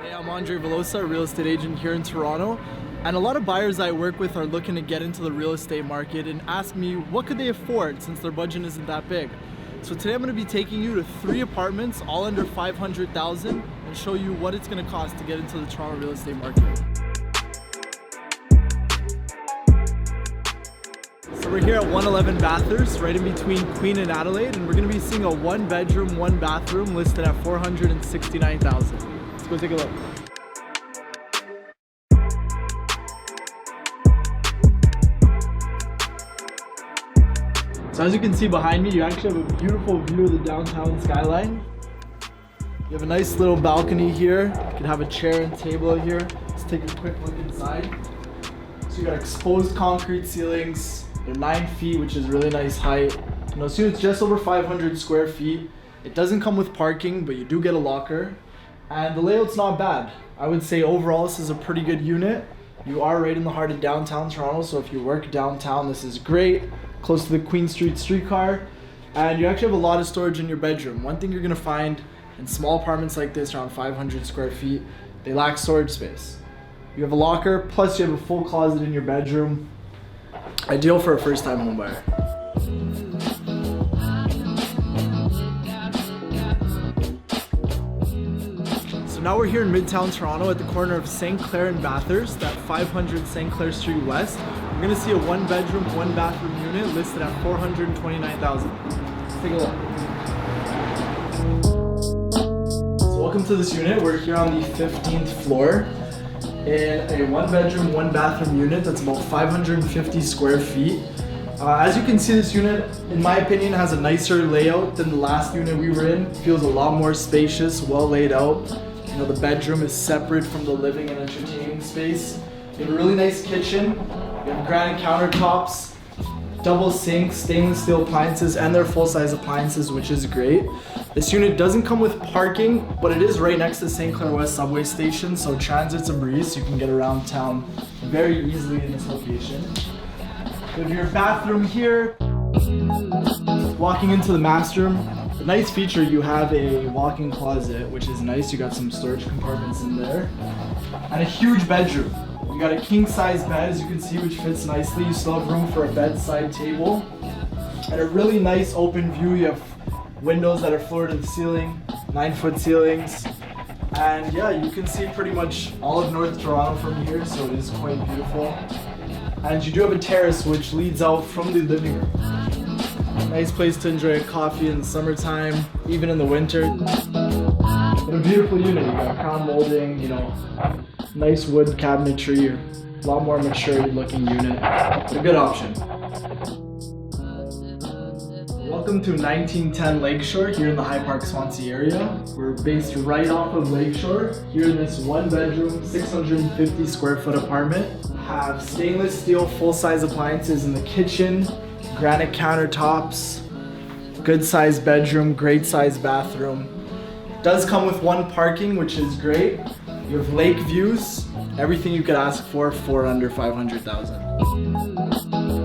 Hey, I'm Andre Velosa, a real estate agent here in Toronto. And a lot of buyers I work with are looking to get into the real estate market and ask me what could they afford since their budget isn't that big. So today I'm going to be taking you to 3 apartments, all under $500,000, and show you what it's going to cost to get into the Toronto real estate market. So we're here at 111 Bathurst, right in between Queen and Adelaide, and we're going to be seeing a 1-bedroom, 1-bathroom listed at $469,000. Let's go take a look. So as you can see behind me, you actually have a beautiful view of the downtown skyline. You have a nice little balcony here. You can have a chair and table out here. Let's take a quick look inside. So you got exposed concrete ceilings. They're 9 feet, which is really nice height. So it's just over 500 square feet. It doesn't come with parking, but you do get a locker. And the layout's not bad. I would say overall this is a pretty good unit. You are right in the heart of downtown Toronto, so if you work downtown, this is great. Close to the Queen Street streetcar. And you actually have a lot of storage in your bedroom. One thing you're gonna find in small apartments like this, around 500 square feet, they lack storage space. You have a locker, plus you have a full closet in your bedroom. Ideal for a first-time home buyer. Now we're here in Midtown Toronto at the corner of St. Clair and Bathurst at 500 St. Clair Street West. We're gonna see a 1-bedroom, 1-bathroom unit listed at $429,000. Let's take a look. So welcome to this unit. We're here on the 15th floor in a 1-bedroom, 1-bathroom unit that's about 550 square feet. As you can see, this unit, in my opinion, has a nicer layout than the last unit we were in. It feels a lot more spacious, well laid out. The bedroom is separate from the living and entertaining space. You have a really nice kitchen. You have granite countertops, double sinks, stainless steel appliances, and they're full-size appliances, which is great. This unit doesn't come with parking, but it is right next to St. Clair West subway station, so transit's a breeze. You can get around town very easily in this location. You have your bathroom here. Walking into the master room. A nice feature, you have a walk-in closet, which is nice. You got some storage compartments in there. And a huge bedroom. You got a king-size bed, as you can see, which fits nicely. You still have room for a bedside table. And a really nice open view. You have windows that are floor to the ceiling, 9-foot ceilings. And yeah, you can see pretty much all of North Toronto from here, so it is quite beautiful. And you do have a terrace, which leads out from the living room. Nice place to enjoy a coffee in the summertime, even in the winter. But a beautiful unit. You got crown molding, nice wood cabinetry, a lot more mature looking unit. But a good option. Welcome to 1910 Lakeshore here in the High Park Swansea area. We're based right off of Lakeshore here in this 1-bedroom, 650 square foot apartment. Have stainless steel full-size appliances in the kitchen. Granite countertops, good sized bedroom, great sized bathroom. Does come with 1 parking, which is great. You have lake views, everything you could ask for under $500,000.